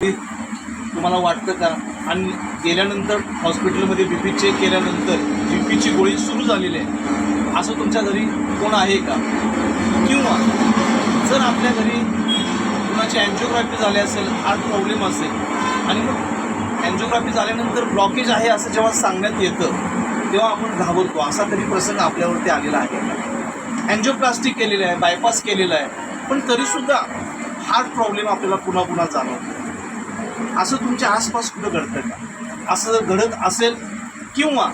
तुम्हाला वाटतं का? आणि गेल्यानंतर हॉस्पिटलमध्ये BP चेक केल्यानंतर BPची गोळी सुरू झालेली आहे, असं तुमच्या घरी कोण आहे का? किंवा जर आपल्या घरी कुणाची अँजिओग्राफी झाली असेल, हार्ट प्रॉब्लेम असेल आणि मग अँजिओग्राफी झाल्यानंतर ब्लॉकेज आहे असं जेव्हा सांगण्यात येतं तेव्हा आपण घाबरतो, असा तरी प्रसंग आपल्यावरती आलेला आहे. अँजिओप्लास्टी केलेलं आहे, बायपास केलेलं आहे, पण तरीसुद्धा हार्ट प्रॉब्लेम आपल्याला पुन्हा पुन्हा जाणवतो. असं तुमच्या आसपास कुठं घडतं का? असं जर घडत असेल किंवा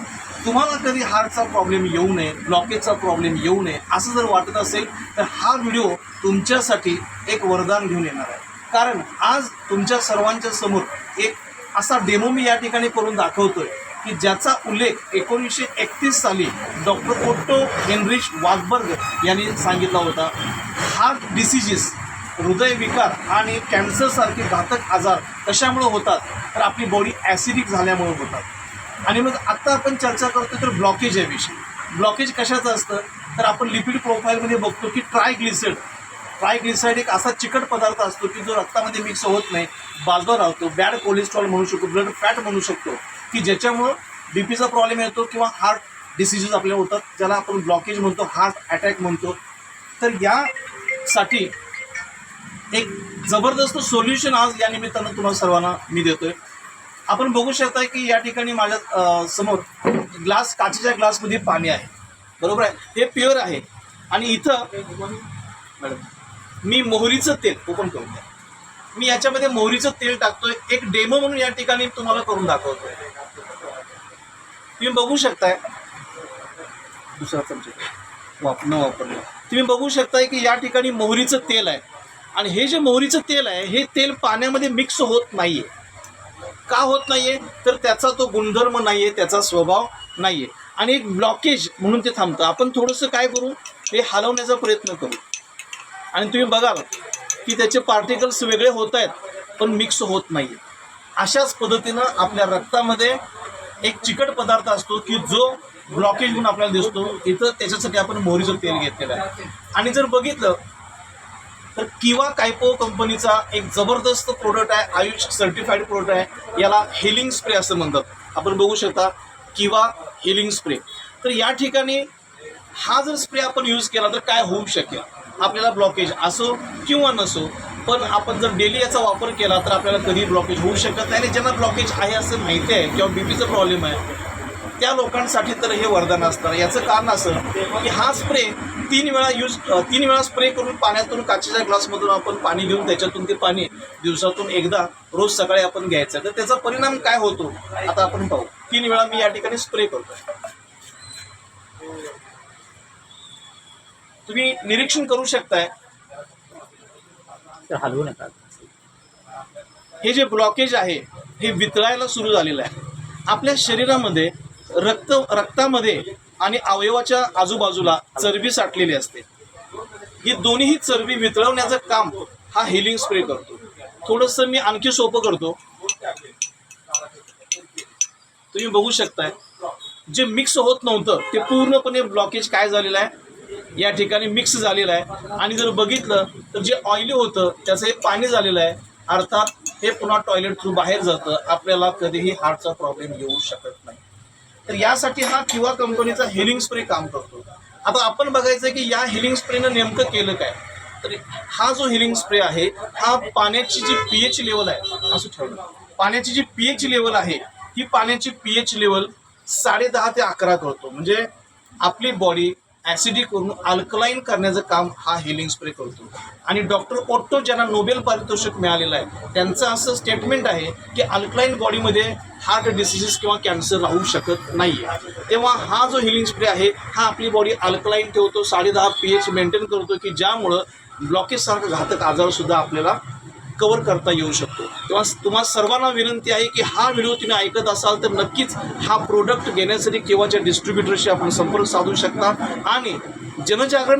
तुम्हाला कधी हार्टचा प्रॉब्लेम येऊ नये, ब्लॉकेजचा प्रॉब्लेम येऊ नये असं जर वाटत असेल तर हा व्हिडिओ तुमच्यासाठी एक वरदान घेऊन येणार आहे. कारण आज तुमच्या सर्वांच्या समोर एक असा डेमो मी या ठिकाणी करून दाखवतोय की ज्याचा उल्लेख 1931 साली डॉक्टर ओट्टो हेनरिच वासबर्ग यांनी सांगितला होता. हार्ट डिसिजेस, हृदयविकार आणि कॅन्सरसारखे घातक आजार कशामुळे होतात? तर आपली बॉडी ॲसिडिक झाल्यामुळे होतात. आणि मग आत्ता आपण चर्चा करतो तर ब्लॉकेज आहे विषय. ब्लॉकेज कशाचं असतं? तर आपण लिपिड प्रोफाईलमध्ये बघतो की ट्रायग्लिसराईड एक असा चिकट पदार्थ असतो की जो रक्तामध्ये मिक्स होत नाही, बाजूला राहतो. बॅड कोलेस्ट्रॉल म्हणू शकतो, ब्लड फॅट म्हणू शकतो, की ज्याच्यामुळं BPचा प्रॉब्लेम येतो किंवा हार्ट डिसिजेस आपल्याला होतात, ज्याला आपण ब्लॉकेज म्हणतो, हार्ट अटॅक म्हणतो. तर यासाठी एक जबरदस्त सोल्युशन आज या निमित्तानं तुम्हाला सर्वांना मी देतोय. आपण बघू शकता की या ठिकाणी माझ्या समोर ग्लास, काचेच्या ग्लासमध्ये पाणी आहे, बरोबर आहे, हे प्युअर आहे. आणि इथं मॅडम मी मोहरीचं तेल ओपन करून द्या. मी याच्यामध्ये मोहरीचं तेल टाकतोय, एक डेमो म्हणून या ठिकाणी तुम्हाला करून दाखवतोय. तुम्ही बघू शकताय, दुसरा चमचा वापरलं. तुम्ही बघू शकताय की या ठिकाणी मोहरीचं तेल आहे. आणि हे जे मोहरीचं तेल आहे हे तेल पाण्यामध्ये मिक्स होत नाही आहे. का होत नाही आहे? तर त्याचा तो गुणधर्म नाही आहे, त्याचा स्वभाव नाही आहे. आणि एक ब्लॉकेज म्हणून ते थांबतं. आपण थोडंसं काय करू, हे हलवण्याचा प्रयत्न करू आणि तुम्ही बघाल की त्याचे पार्टिकल्स वेगळे होत आहेत पण मिक्स होत नाही आहे. अशाच पद्धतीनं आपल्या रक्तामध्ये एक चिकट पदार्थ असतो की जो ब्लॉकेज म्हणून आपल्याला दिसतो. इथं त्याच्यासाठी आपण मोहरीचं तेल घेतलेलं आहे. आणि जर बघितलं तर किवा कायपो कंपनीचा एक जबरदस्त प्रोडक्ट आहे, आयुष सर्टिफाईड प्रोडक्ट आहे. याला हिलिंग स्प्रे असं म्हणतात. आपण बघू शकता किवा हिलिंग स्प्रे. तर या ठिकाणी हा जर स्प्रे आपण यूज केला तर काय होऊ शकेल? आपल्याला ब्लॉकेज असो किंवा नसो, पण आपण जर डेली याचा वापर केला तर आपल्याला कधी ब्लॉकेज होऊ शकत नाही. आणि ज्यांना ब्लॉकेज आहे असं माहिती आहे किंवा BPचा प्रॉब्लेम आहे त्या लोकांसाठी तर हे वरदान असतं. याचं कारण असं की हा स्प्रे 3 वेळा स्प्रे करून पाण्यातून, काचेच्या ग्लासमधून आपण पाणी घेऊन त्याच्यातून ते पाणी दिवसातून एकदा रोज सकाळी आपण घ्यायचं. तर त्याचा परिणाम काय होतो आता आपण पाहू. 3 वेळा मी या ठिकाणी स्प्रे करतो. तुम्ही निरीक्षण करू शकताय, हलवू नका. हे जे ब्लॉकेज आहे हे वितळायला सुरू झालेलं आहे. आपल्या शरीरामध्ये रक्तामध्ये आणि अवयवाच्या आजूबाजूला चरबी साठलेली असते. ही दोन्ही चरबी वितळवण्याचं काम हा हिलिंग स्प्रे करतो. थोडंसं मी आणखी सोपं करतो. तुम्ही बघू शकताय जे मिक्स होत नव्हतं ते पूर्णपणे ब्लॉकेज काय झालेलं आहे या ठिकाणी मिक्स झालेलं आहे. आणि जर बघितलं तर जे ऑइली होतं त्याचं हे पाणी झालेलं आहे. अर्थात हे पुन्हा टॉयलेट थ्रू बाहेर जातं. आपल्याला कधीही हार्टचा प्रॉब्लेम येऊ शकत नाही. तर यासाठी हा किवा कंपनीचा हिलिंग स्प्रे काम करतो. आता आपण बघायचं की या हिलिंग स्प्रेनं नेमकं केलं काय. तर हा जो हिलिंग स्प्रे आहे हा पाण्याची जी pH लेवल आहे, असं ठेवलं, पाण्याची जी pH लेवल आहे ही पाण्याची pH लेवल 10.5 ते 11 करतो. म्हणजे आपली बॉडी ॲसिडिक करून अल्कलाईन करण्याचं काम हा हिलिंग स्प्रे करतो. आणि डॉक्टर ओट्टो ज्यांना नोबेल पारितोषिक मिळालेलं आहे त्यांचं असं स्टेटमेंट आहे की अल्कलाईन बॉडीमध्ये हार्ट डिसिजेस किंवा कॅन्सर राहू शकत नाही आहे. तेव्हा हा जो हिलिंग स्प्रे आहे हा आपली बॉडी अल्कलाईन ठेवतो, 10.5 pH मेंटेन करतो, की ज्यामुळं ब्लॉकेजसारखं घातक आजारसुद्धा आपल्याला कव्हर करता येऊ शकतो. तेव्हा तुम्हा सर्वांना विनंती आहे की हा व्हिडिओ तुम्ही ऐकत असाल तर नक्कीच हा प्रोडक्ट घेण्यासाठी किंवाच्या डिस्ट्रीब्युटरशी आपण संपर्क साधू शकता. आणि जनजागरण